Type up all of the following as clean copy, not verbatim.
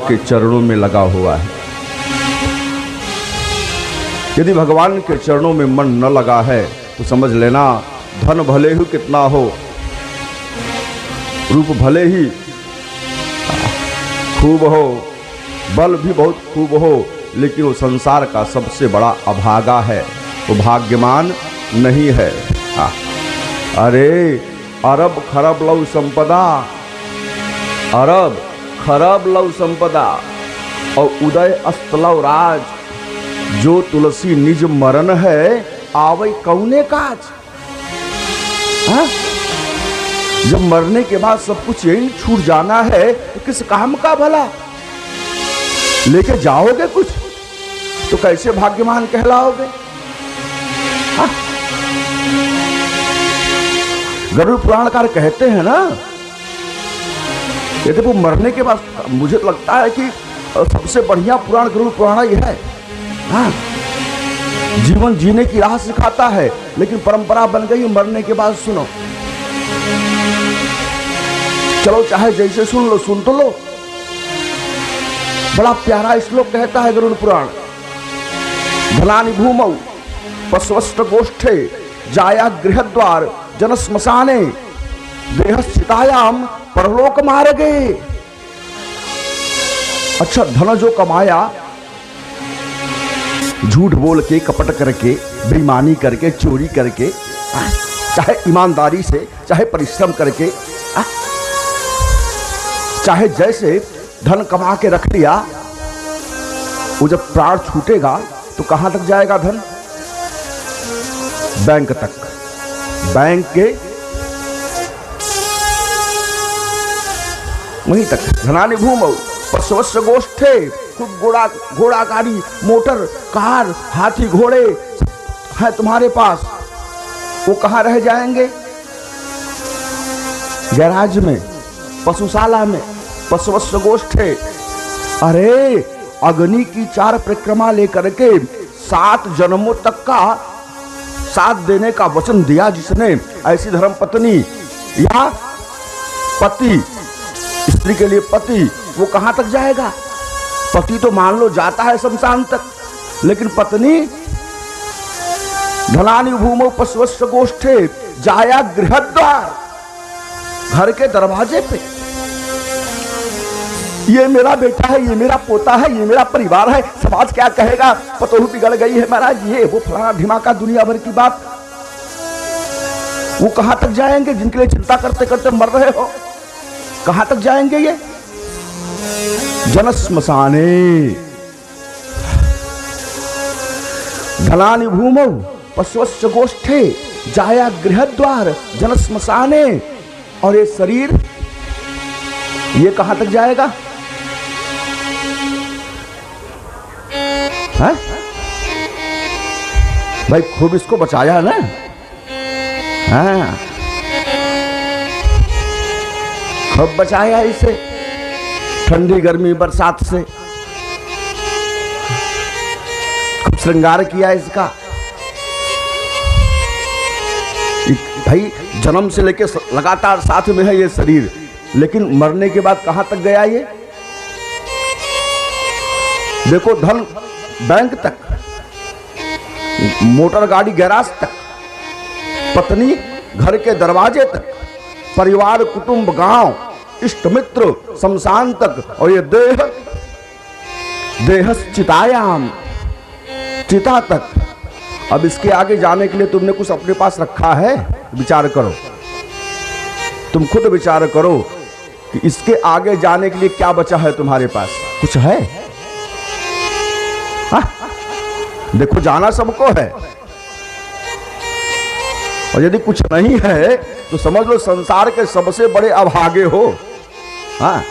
के चरणों में लगा हुआ है। यदि भगवान के चरणों में मन न लगा है तो समझ लेना धन भले ही कितना हो, रूप भले ही खूब हो, बल भी बहुत खूब हो, लेकिन वो संसार का सबसे बड़ा अभागा है, वो भाग्यमान नहीं है। अरे अरब खरब लव संपदा, अरब खरब लव संपदा और उदय अस्त लव राज, जो तुलसी निज मरण है आवै कौने काज। जब मरने के बाद सब कुछ यही छूट जाना है तो किस काम का भला लेके जाओगे कुछ, तो कैसे भाग्यवान कहलाओगे। गरुड़ पुराणकार कहते हैं ना, यदि वो मरने के बाद, मुझे तो लगता है कि सबसे बढ़िया पुराण गरुड़ पुराण ही है। जीवन जीने की राह सिखाता है, लेकिन परंपरा बन गई मरने के बाद सुनो। चलो चाहे जैसे सुन लो, सुन तो लो। बड़ा प्यारा श्लोक कहता है गरुड़ पुराण, धनानि भूमौ पश्वष्ट गोष्ठे जाया गृहद्वार जन श्मशाने देहस्थितायाम परलोक मार्गे। अच्छा, धन जो कमाया झूठ बोल के, कपट करके, बेईमानी करके, चोरी करके, चाहे ईमानदारी से, चाहे परिश्रम करके, चाहे जैसे धन कमा के रख लिया, वो जब प्राण छूटेगा तो कहां तक जाएगा धन? बैंक तक। बैंक के वहीं तक। धनानि भूमौ पश्वस्य गोष्ठे, खूब घोड़ा गाड़ी, मोटर कार, हाथी घोड़े है तुम्हारे पास, वो कहाँ रह जाएंगे? गैराज में, पशुशाला में, पश्वस्य गोष्ठे। अरे अग्नि की 4 परिक्रमा लेकर के 7 जन्मों तक का साथ देने का वचन दिया जिसने, ऐसी धर्म पत्नी या पति, स्त्री के लिए पति, वो कहां तक जाएगा? पति तो मान लो जाता है शमशान तक, लेकिन पत्नी धनानि भूमौ पश्वस्य गोष्ठे जाया गृहद्वार, घर के दरवाजे पे। ये मेरा बेटा है, ये मेरा पोता है, ये मेरा परिवार है, समाज क्या कहेगा, पतोहू बिगड़ गई है महाराज, ये वो फलाना ढिमाका, दुनिया भर की बात। वो कहां तक जाएंगे जिनके लिए चिंता करते करते मर रहे हो? कहां तक जाएंगे ये? जन श्मशाने धनानि भूमौ पश्वस्य गोष्ठे जाया गृहद्वार जन श्मशाने। और ये शरीर, ये कहां तक जाएगा? है? भाई खूब इसको बचाया ना। हाँ, खूब बचाया इसे ठंडी गर्मी बरसात से, खूब श्रृंगार किया इसका। भाई जन्म से लेके लगातार साथ में है ये शरीर, लेकिन मरने के बाद कहां तक गया ये? देखो, धन बैंक तक, मोटर गाड़ी गैराज तक, पत्नी घर के दरवाजे तक, परिवार कुटुंब गांव इष्ट मित्र शमशान तक, और ये देहश्चितायाम, चिता तक। अब इसके आगे जाने के लिए तुमने कुछ अपने पास रखा है? विचार करो, तुम खुद विचार करो कि इसके आगे जाने के लिए क्या बचा है तुम्हारे पास? कुछ है? देखो, जाना सबको है, और यदि कुछ नहीं है तो समझ लो संसार के सबसे बड़े अभागे हो। हाँ,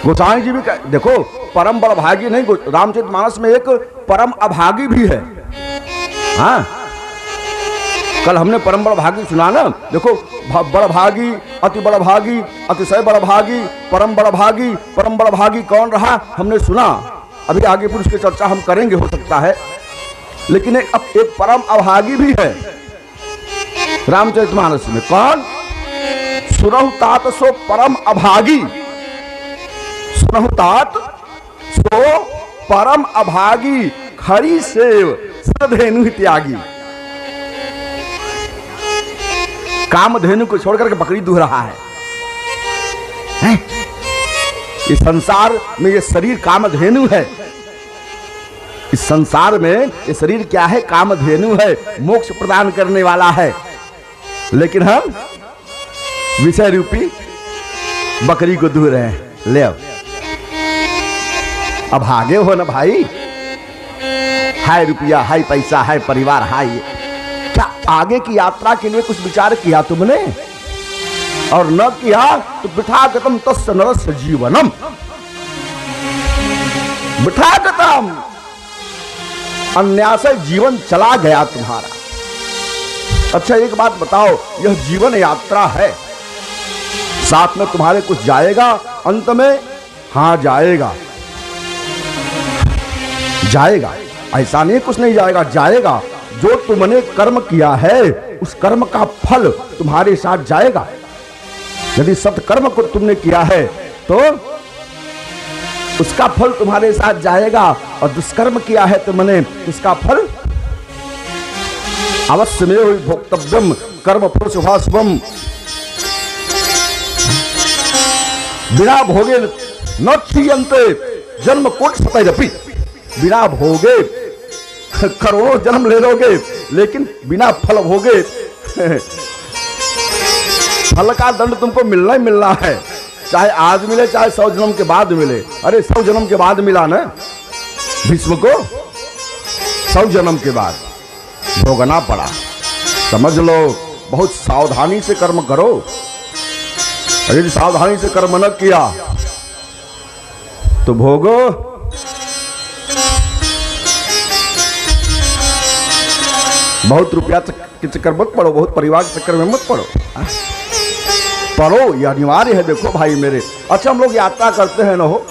गोसाई जी भी देखो, परम बड़भागी नहीं, रामचरितमानस में एक परम अभागी भी है। हाँ, कल हमने परम बड़भागी सुना ना। देखो, बड़भागी, अति बड़भागी, अतिशय बड़भागी, परम बड़भागी। परम बड़भागी कौन रहा हमने सुना, अभी आगे पुरुष की चर्चा हम करेंगे हो सकता है, लेकिन एक परम अभागी भी है। रामचरितमानस में। कौन? सुनहु तात सो परम अभागी, सुनहु तात सो परम अभागी, खरी सेव सधेनु त्यागी। कामधेनु को छोड़कर के बकरी दूह रहा है। इस संसार में ये शरीर कामधेनु है। इस संसार में ये शरीर क्या है? कामधेनु है, मोक्ष प्रदान करने वाला है। लेकिन हम विषय रूपी बकरी को दूह रहे हैं। ले अब आगे हो ना भाई। हाय रुपया, हाय पैसा, हाय परिवार, हाय। क्या आगे की यात्रा के लिए कुछ विचार किया तुमने? और न किया तो बिठागतम तस्य नरस्य जीवनम, बिठागतम अन्याय से जीवन चला गया तुम्हारा। अच्छा एक बात बताओ, यह जीवन यात्रा है, साथ में तुम्हारे कुछ जाएगा अंत में? हाँ जाएगा, जाएगा, ऐसा नहीं कुछ नहीं जाएगा, जाएगा। जो तुमने कर्म किया है उस कर्म का फल तुम्हारे साथ जाएगा। यदि सत्कर्म को तुमने किया है तो उसका फल तुम्हारे साथ जाएगा, और दुष्कर्म किया है तुमने उसका फल अवश्य में हुई भोक्तव्यम कर्म फल शुभाशुभम। बिना भोगे न क्षीयन्ते जन्म कोटि शतैरपि। बिना भोगे करोड़ों जन्म ले लोगे, लेकिन बिना फल भोगे फल का दंड तुमको मिलना ही मिलना है, चाहे आज मिले चाहे 100 जन्म के बाद मिले। अरे 100 जन्म के बाद मिला ना भीष्म को, 100 जन्म के बाद भोगना पड़ा। समझ लो, बहुत सावधानी से कर्म करो। यदि सावधानी से कर्म न किया तो भोगो। बहुत रुपया के चक्कर मत पड़ो, बहुत परिवार के चक्कर में मत पड़ो। पढ़ो, ये अनिवार्य है। देखो भाई मेरे, अच्छा हम लोग यात्रा करते हैं ना, हो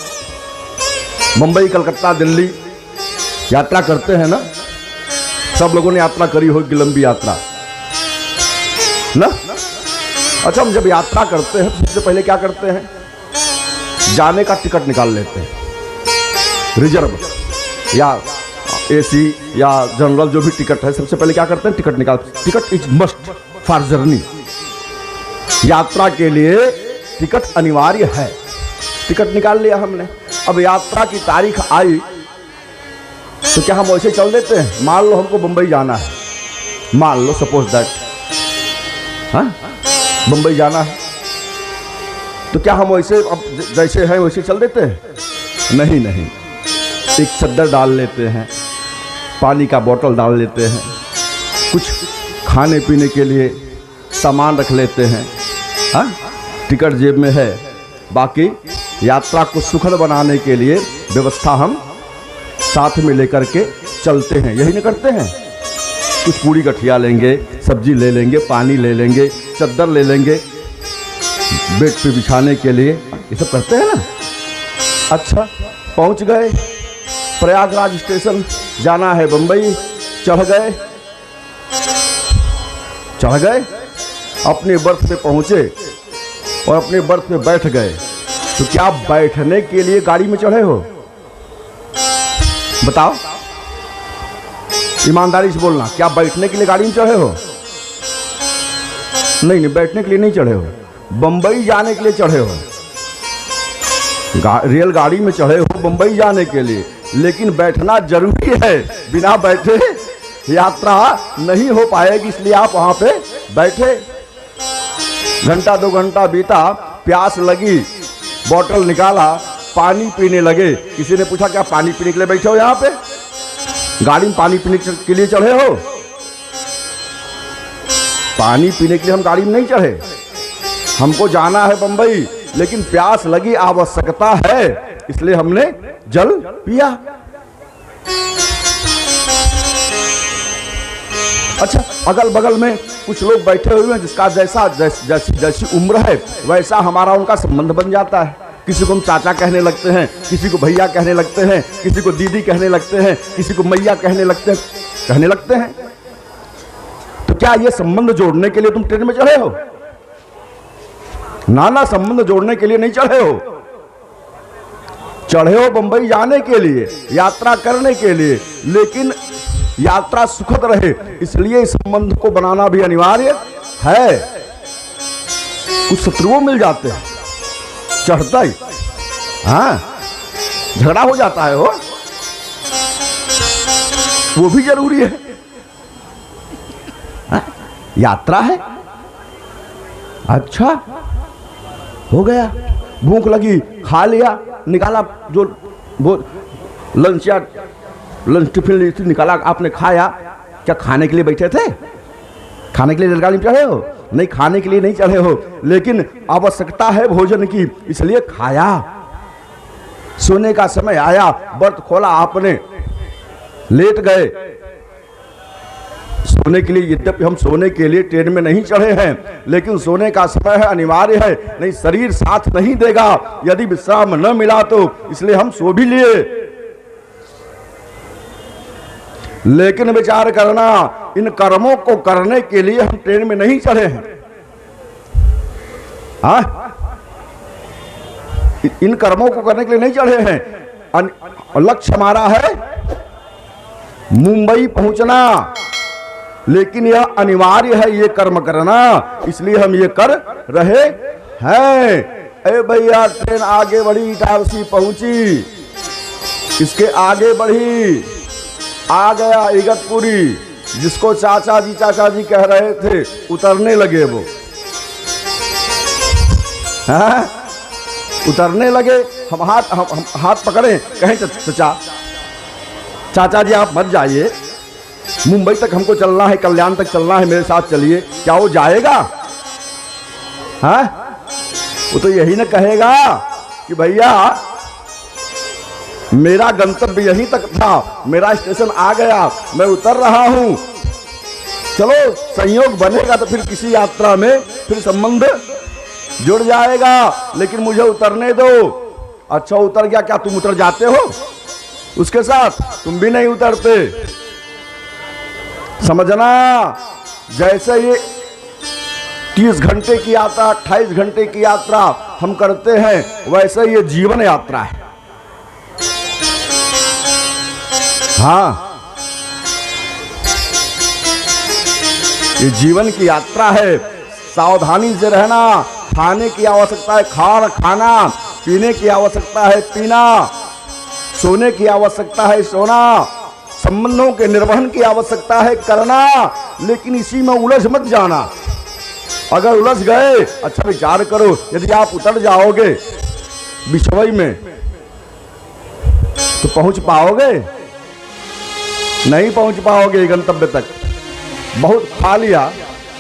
मुंबई कलकत्ता दिल्ली यात्रा करते हैं ना, सब लोगों ने यात्रा करी होगी, लंबी यात्रा ना। अच्छा हम जब यात्रा करते हैं सबसे पहले क्या करते हैं? जाने का टिकट निकाल लेते हैं, रिजर्व या एसी या जनरल जो भी टिकट है, सबसे पहले क्या करते हैं? टिकट निकाल। Ticket is must for journey. यात्रा के लिए टिकट अनिवार्य है। टिकट निकाल लिया हमने, अब यात्रा की तारीख आई तो क्या हम वैसे चल देते हैं? मान लो हमको मुंबई जाना है, मान लो सपोज दैट, हाँ मुंबई जाना है, तो क्या हम वैसे अब जैसे हैं वैसे चल देते हैं? नहीं नहीं, एक चद्दर डाल लेते हैं, पानी का बोतल डाल लेते हैं, कुछ खाने पीने के लिए सामान रख लेते हैं, हाँ टिकट जेब में है। बाकी यात्रा को सुखद बनाने के लिए व्यवस्था हम साथ में लेकर के चलते हैं, यही नहीं करते हैं? कुछ पूरी गठिया लेंगे, सब्जी ले लेंगे, पानी ले लेंगे, चद्दर ले लेंगे बेड पे बिछाने के लिए, ये सब करते हैं ना। अच्छा पहुंच गए, प्रयागराज स्टेशन जाना है बंबई, चढ़ गए, अपने बर्थ पे पहुंचे और अपने बर्थ पे बैठ गए। तो क्या बैठने के लिए गाड़ी में चढ़े हो? बताओ, ईमानदारी से बोलना, क्या बैठने के लिए गाड़ी में चढ़े हो? नहीं, बैठने के लिए नहीं चढ़े हो, बंबई जाने के लिए चढ़े हो। रेलगाड़ी में चढ़े हो बंबई जाने के लिए, लेकिन बैठना जरूरी है। बिना बैठे यात्रा नहीं हो पाएगी, इसलिए आप वहां पे बैठे। घंटा 2 घंटा बीता, प्यास लगी, बोतल निकाला, पानी पीने लगे। किसी ने पूछा क्या पानी पीने के लिए बैठे हो यहाँ पे? गाड़ी में पानी पीने के लिए चढ़े हो? पानी पीने के लिए हम गाड़ी में नहीं चढ़े, हमको जाना है बंबई, लेकिन प्यास लगी, आवश्यकता है, इसलिए हमने जल पिया। अच्छा अगल बगल में कुछ लोग बैठे हुए हैं जिसका जैसी उम्र है वैसा हमारा उनका संबंध बन जाता है। किसी को हम चाचा कहने लगते हैं, किसी को भैया कहने लगते हैं, किसी को दीदी कहने लगते हैं, किसी को मैया कहने लगते हैं। तो क्या ये संबंध जोड़ने के लिए तुम ट्रेन में चढ़े हो? नाना संबंध जोड़ने के लिए नहीं चढ़े हो, चढ़े हो बंबई जाने के लिए, यात्रा करने के लिए। लेकिन यात्रा सुखद रहे इसलिए इस संबंध को बनाना भी अनिवार्य है। कुछ शत्रुओं मिल जाते हैं चढ़ता ही, हाँ झगड़ा हो जाता है, वो भी जरूरी है। हाँ? यात्रा है, अच्छा हो गया, भूख लगी खा लिया, निकाला जो वो लंच टिफिन निकाला, आपने खाया। क्या खाने के लिए बैठे थे? खाने के लिए रेलगाड़ी में चढ़े हो? नहीं, खाने के लिए नहीं चढ़े हो, लेकिन आवश्यकता है भोजन की इसलिए खाया। सोने का समय आया, बर्थ खोला आपने, लेट गए सोने के लिए। यद्यपि हम सोने के लिए ट्रेन में नहीं चढ़े हैं, लेकिन सोने का समय है, अनिवार्य है, नहीं शरीर साथ नहीं देगा यदि विश्राम न मिला तो, इसलिए हम सो भी लिए। लेकिन विचार करना, इन कर्मों को करने के लिए हम ट्रेन में नहीं चढ़े हैं। इन कर्मों को करने के लिए नहीं चढ़े हैं। लक्ष्य हमारा है मुंबई पहुंचना, लेकिन यह अनिवार्य है ये कर्म करना, इसलिए हम ये कर रहे हैं। अरे भैया ट्रेन आगे बढ़ी, इटारसी पहुंची, इसके आगे बढ़ी, आ गया इगतपुरी, जिसको चाचा जी कह रहे थे, उतरने लगे वो। हाँ? उतरने लगे, हम हाथ पकड़े, कहें चाचा जी आप मत जाइए, मुंबई तक हमको चलना है, कल्याण तक चलना है, मेरे साथ चलिए। क्या वो जाएगा? हाँ? वो तो यही ना कहेगा कि भैया मेरा गंतव्य यहीं तक था, मेरा स्टेशन आ गया, मैं उतर रहा हूं। चलो संयोग बनेगा तो फिर किसी यात्रा में फिर संबंध जुड़ जाएगा, लेकिन मुझे उतरने दो। अच्छा उतर गया, क्या तुम उतर जाते हो उसके साथ? तुम भी नहीं उतरते। समझना, जैसे ये 30 घंटे की यात्रा, 28 घंटे की यात्रा हम करते हैं, वैसे ये जीवन यात्रा है। हाँ, ये जीवन की यात्रा है। सावधानी से रहना, खाने की आवश्यकता है खाना, पीने की आवश्यकता है पीना, सोने की आवश्यकता है सोना, संबंधों के निर्वहन की आवश्यकता है करना, लेकिन इसी में उलझ मत जाना। अगर उलझ गए, अच्छा विचार करो, यदि आप उतर जाओगे बिछवई में तो पहुंच पाओगे? नहीं पहुंच पाओगे गंतव्य तक। बहुत खा लिया,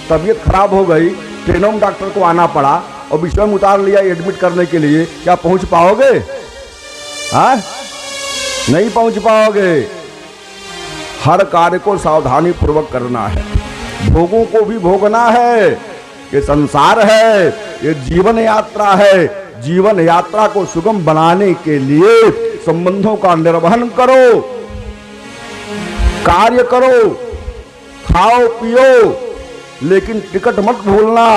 तबीयत खराब हो गई, ट्रेनों में डॉक्टर को आना पड़ा और बिछवई में उतार लिया एडमिट करने के लिए, क्या पहुंच पाओगे? हाँ, नहीं पहुंच पाओगे। हर कार्य को सावधानी पूर्वक करना है, भोगों को भी भोगना है। ये संसार है, ये जीवन यात्रा है। जीवन यात्रा को सुगम बनाने के लिए संबंधों का निर्वहन करो, कार्य करो, खाओ पियो, लेकिन टिकट मत भूलना।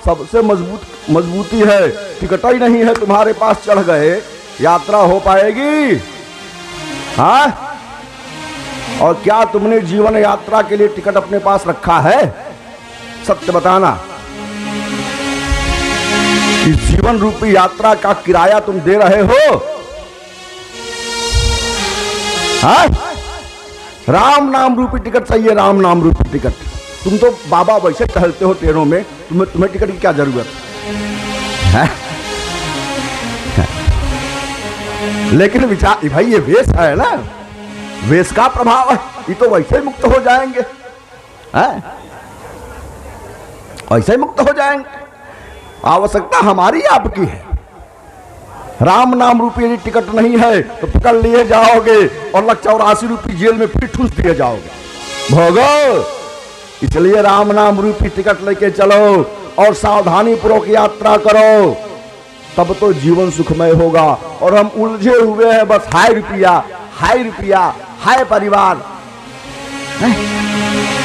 सबसे मजबूती है, टिकट ही नहीं है तुम्हारे पास, चढ़ गए, यात्रा हो पाएगी? हाँ? और क्या तुमने जीवन यात्रा के लिए टिकट अपने पास रखा है? सत्य बताना। इस जीवन रूपी यात्रा का किराया तुम दे रहे हो? हाँ? राम नाम रूपी टिकट चाहिए, राम नाम रूपी टिकट। तुम तो बाबा वैसे टहलते हो ट्रेनों में, तुम्हें टिकट की क्या जरूरत है? लेकिन विचार भाई, ये वेश है ना, वेश का प्रभाव है, ये तो वैसे ही मुक्त हो जाएंगे, वैसे ही मुक्त हो जाएंगे। आवश्यकता हमारी आपकी है। राम नाम रूपी यदि टिकट नहीं है तो पकड़ लिए जाओगे और 184 रुपये जेल में फिर ठूस दिए जाओगे। भोगो, इसलिए राम नाम रूपी टिकट लेके चलो और सावधानी पूर्वक यात्रा करो, तब तो जीवन सुखमय होगा। और हम उलझे हुए हैं बस, हाय रुपया, हाय रुपया, हाय परिवार,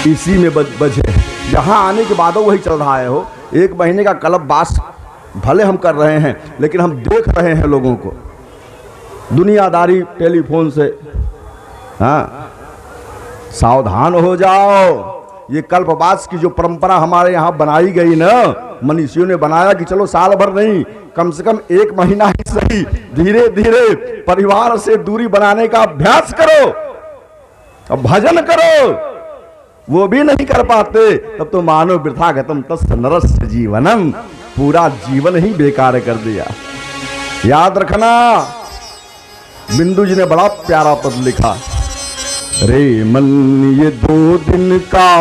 इसी में बजे यहाँ आने के बाद वही चल रहा है। हो 1 महीने का कल्पवास भले हम कर रहे हैं, लेकिन हम देख रहे हैं लोगों को दुनियादारी टेलीफोन से। हाँ, सावधान हो जाओ। ये कल्पवास की जो परंपरा हमारे यहाँ बनाई गई ना, मनुष्यों ने बनाया कि चलो साल भर नहीं, कम से कम 1 महीना ही सही, धीरे धीरे परिवार से दूरी बनाने का अभ्यास करो, अब भजन करो। वो भी नहीं कर पाते, तब तो मानो वृथा गतम तस्य नरस्य जीवनम, पूरा जीवन ही बेकार कर दिया। याद रखना, बिंदु जी ने बड़ा प्यारा पद लिखा, रे मन ये 2 दिन का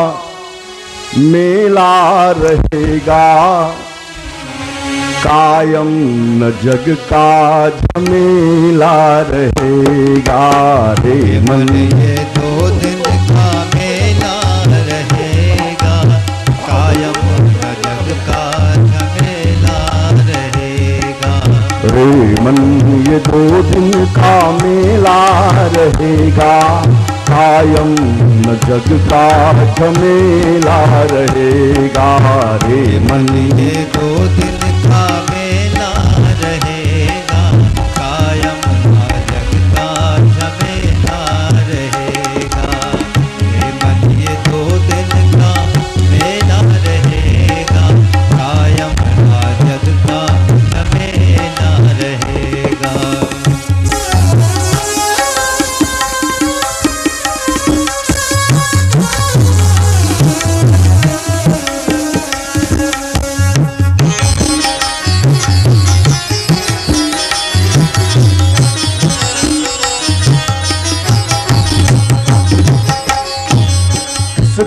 मेला रहेगा, कायम न जग का झमेला रहेगा। रे मन ये 2 दिन का मेला रहेगा, कायम न जग का झमेला रहेगा। रे मन ये 2 दिन का मेला रहेगा, कायम न जग का झमेला रहेगा। रे मन ये 2 दिन का मेला रहेगा, कायम न जग का झमेला रहेगा। रे मन ये 2 दिन का मेला रहेगा, कायम न जग का झमेला रहेगा।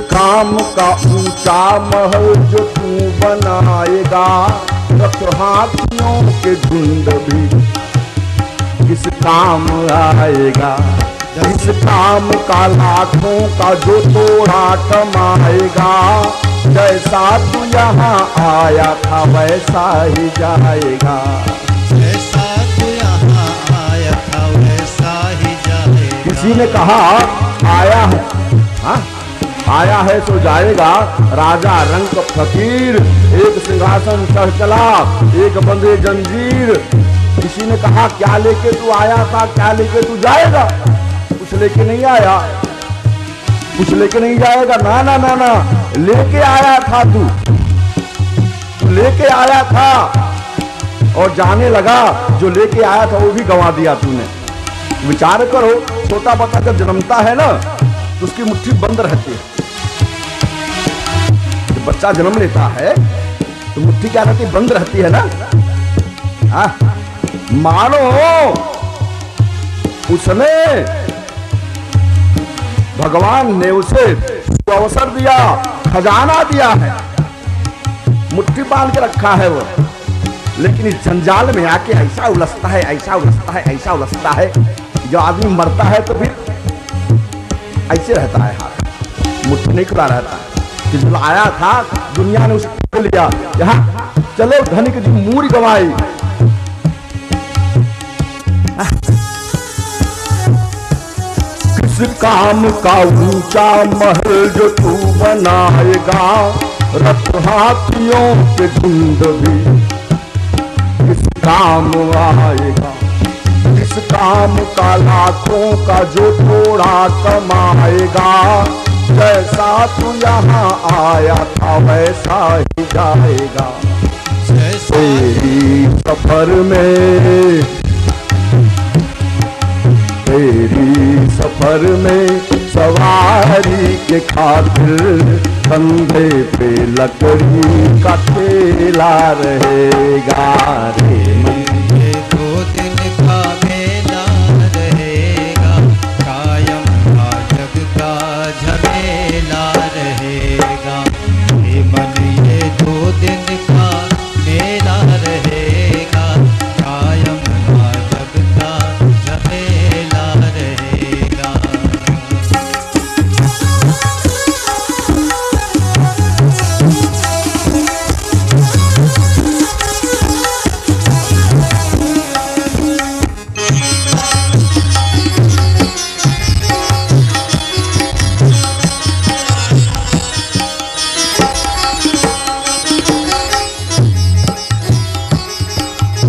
काम का ऊंचा महल जो तू बनाएगा, रथ हाथियों के झुंड भी किस काम आएगा। इस काम का लाखों का जो थोड़ा कमाएगा, जैसा तू यहाँ आया था वैसा ही जाएगा। जैसा तू यहाँ आया था वैसा ही जाएगा। किसी ने कहा आया है, हाँ आया है तो जाएगा। राजा रंग फकीर, एक सिंहासन चढ़ चला, एक बंधे जंजीर। किसी ने कहा क्या लेके तू आया था, क्या लेके तू जाएगा? कुछ लेके नहीं आया, कुछ लेके नहीं जाएगा। ना ना ना ना, लेके आया था तू लेके आया था और जाने लगा। जो लेके आया था वो भी गंवा दिया तूने। विचार करो, छोटा बच्चा जब जन्मता है ना तो उसकी मुट्ठी बंद रहती है। जब बच्चा जन्म लेता है तो मुट्ठी क्या रहती है? बंद रहती है ना। मानो उसने, भगवान ने उसे अवसर दिया, खजाना दिया है, मुट्ठी बांध के रखा है वो। लेकिन इस जंजाल में आके ऐसा उलझता है, ऐसा उलझता है, ऐसा उलझता है। जब आदमी मरता है तो फिर ऐसे रहता है, हाथ मुट्ठी नहीं खुला रहता है। कि जो आया था दुनिया ने उसे लिया, यहाँ चलो धनिक जी मूरी गवाई। किस काम का ऊंचा महल जो तू बनाएगा, रथ हाथियों के झुंड भी किस काम आएगा। इस काम का लाखों का जो थोड़ा कमाएगा, जैसा तू यहाँ आया था वैसा ही जाएगा। तेरी सफर में, तेरी सफर में सवारी के खातिर कंधे पे लकड़ी का ठेला रहेगा। रे ये 2 दिन का मेला रहेगा, कायम का जग का झमेला रहेगा। हे मन ये 2 दिन का मेला रहेगा, कायम का जग का झमेला रहेगा।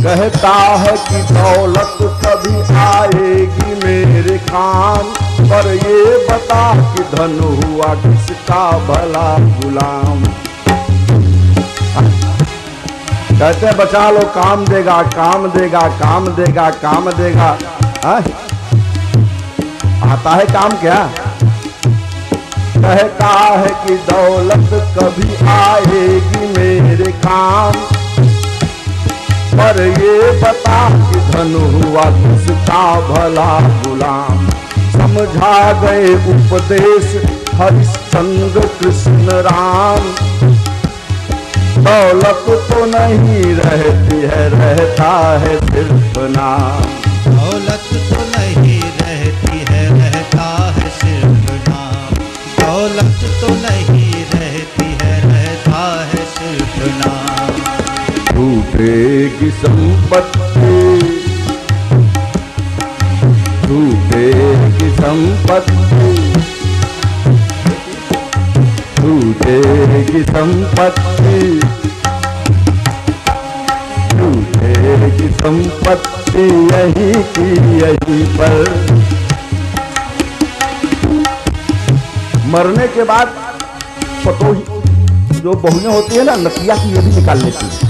कहता है कि दौलत कभी आएगी मेरे काम, पर ये बता कि धन हुआ किसका भला गुलाम। कहते हैं बचा लो काम देगा, काम देगा, काम देगा, काम देगा। आता है काम क्या? कहता है कि दौलत कभी आएगी मेरे काम, पर ये बता कि धन हुआ किसका भला गुलाम। समझा गए उपदेश हरिश्चंद्र कृष्ण राम, दौलत तो नहीं रहती है, रहता है सिर्फ नाम। दौलत तो नहीं रहती है, रहता है सिर्फ नाम। दौलत तो नहीं रहती है, रहता है सिर्फ नाम। टूटेगी संपत्ति, टूटेगी संपत्ति, टूटेगी संपत्ति, टूटेगी संपत्ति यही की यही पर। मरने के बाद पतोही जो बहुएं होती है ना, नतिया की ये भी निकाल लेती है।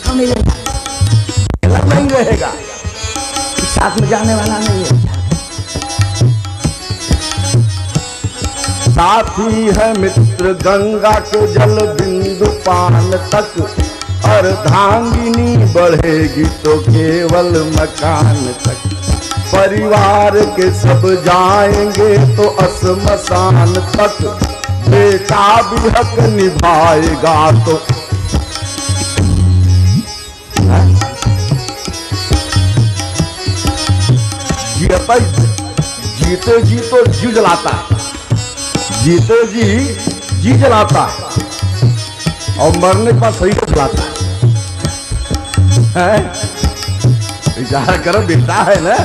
नहीं रहेगा, नहीं रहेगा, साथ में जाने वाला नहीं है। साथी है मित्र गंगा के जल बिंदु पान तक, अर्धांगिनी बढ़ेगी तो केवल मकान तक। परिवार के सब जाएंगे तो असमसान तक, बेटा भी हक निभाएगा तो। जीते जी तो जी जलाता है, जीते जी जी जलाता है, और मरने के बाद शरीर जलाता है। विचार करो, बेटा है ना,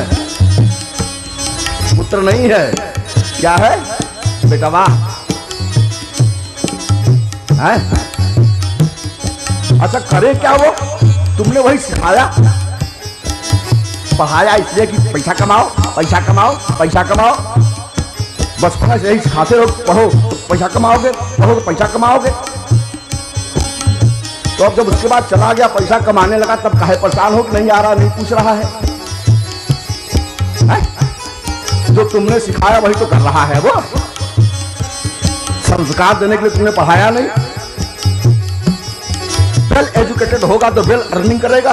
पुत्र नहीं है, क्या है बेटा? वाह है। अच्छा करे क्या वो? तुमने वही सिखाया, पढ़ाया इसलिए कि पैसा कमाओ, पैसा कमाओ, पैसा कमाओ। बचपन से यही सिखाते रहो, पढ़ो तो पैसा कमाओगे, पढ़ो तो पैसा कमाओगे। तो अब जब उसके बाद चला गया, पैसा कमाने लगा, तब काहे परेशान हो कि नहीं आ रहा, नहीं पूछ रहा है? जो तुमने सिखाया वही तो कर रहा है वो। संस्कार देने के लिए तुमने पढ़ाया नहीं। वेल एजुकेटेड होगा तो वेल अर्निंग करेगा।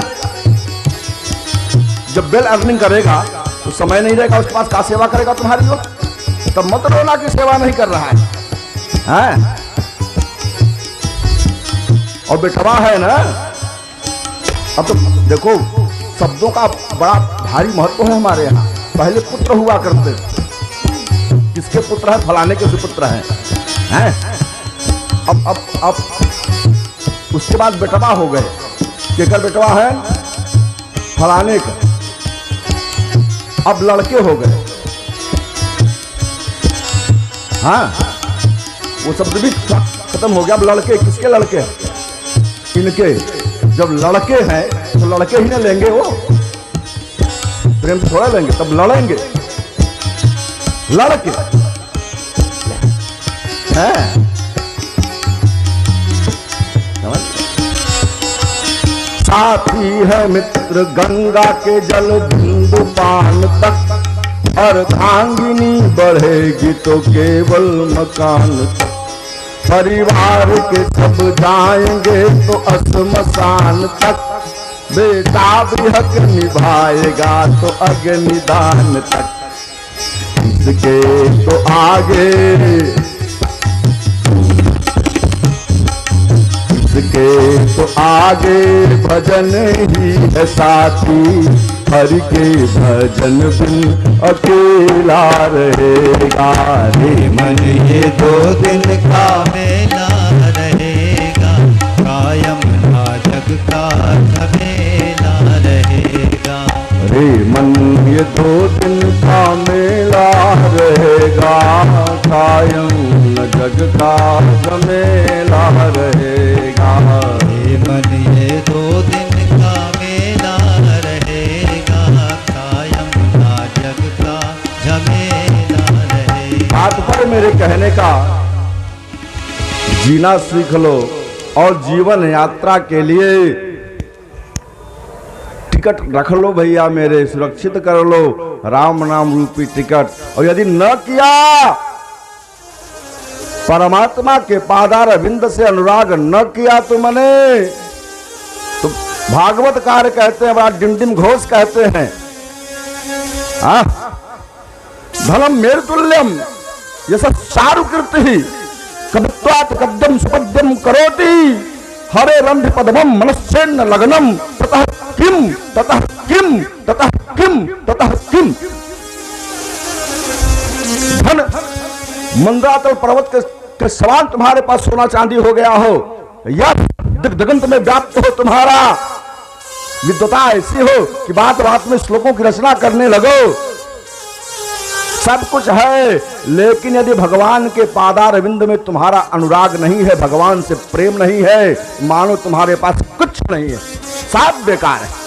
जब वेल अर्निंग करेगा तो समय नहीं रहेगा उसके पास, का सेवा करेगा तुम्हारी वो? तब मत रोना कि सेवा नहीं कर रहा है? और बेटवा है ना, अब तो देखो शब्दों का बड़ा भारी महत्व है हमारे यहाँ। पहले पुत्र हुआ करते, किसके पुत्र है? फलाने के सुपुत्र हैं। अब उसके बाद बेटवा हो गए, केकर बेटवा है? फलाने का। अब लड़के हो गए। हाँ, वो शब्द भी खत्म हो गया। अब लड़के, किसके लड़के? इनके। जब लड़के हैं तो लड़के ही ना लेंगे, वो प्रेम से थोड़ा लेंगे, तब लड़ेंगे लड़के हैं। साथी है मित्र गंगा के जल बिंदु पान तक, अर्धांगिनी बढ़ेगी तो केवल मकान तक। परिवार के सब जाएंगे तो असमसान तक, बेटा भी हक निभाएगा तो अग्निदान तक। इसके तो आगे, इसके तो आगे भजन ही है साथी, हरि के भजन बिन अकेला रहेगा। रे मन ये 2 दिन का मेला रहेगा, कायम ना जग का झमेला रहेगा। रे मन ये 2 दिन का मेला रहेगा, कायम न जग का झमेला रहेगा। है मेरे कहने का, जीना सीख लो और जीवन यात्रा के लिए टिकट रख लो भैया मेरे, सुरक्षित कर लो राम नाम रूपी टिकट। और यदि न किया, परमात्मा के पादार बिंद से अनुराग न किया तुमने, तो भागवतकार कहते हैं, बड़ा डिमडिम घोष कहते हैं, धनम मेर तुल्यम यश चारु कीर्ति कवित्वात् गद्यम सुपद्यम करोति हरे रंभ पद्मम मनश्चेन्न लग्नम ततः किम ततः किम ततः किम ततः किम। धन मंदातल पर्वत के समान तुम्हारे पास सोना चांदी हो गया हो, या दिगंत में व्याप्त हो, तुम्हारा विद्वता ऐसी हो कि बात बात में श्लोकों की रचना करने लगो, सब कुछ है, लेकिन यदि भगवान के पादारविंद में तुम्हारा अनुराग नहीं है, भगवान से प्रेम नहीं है, मानो तुम्हारे पास कुछ नहीं है, सब बेकार है।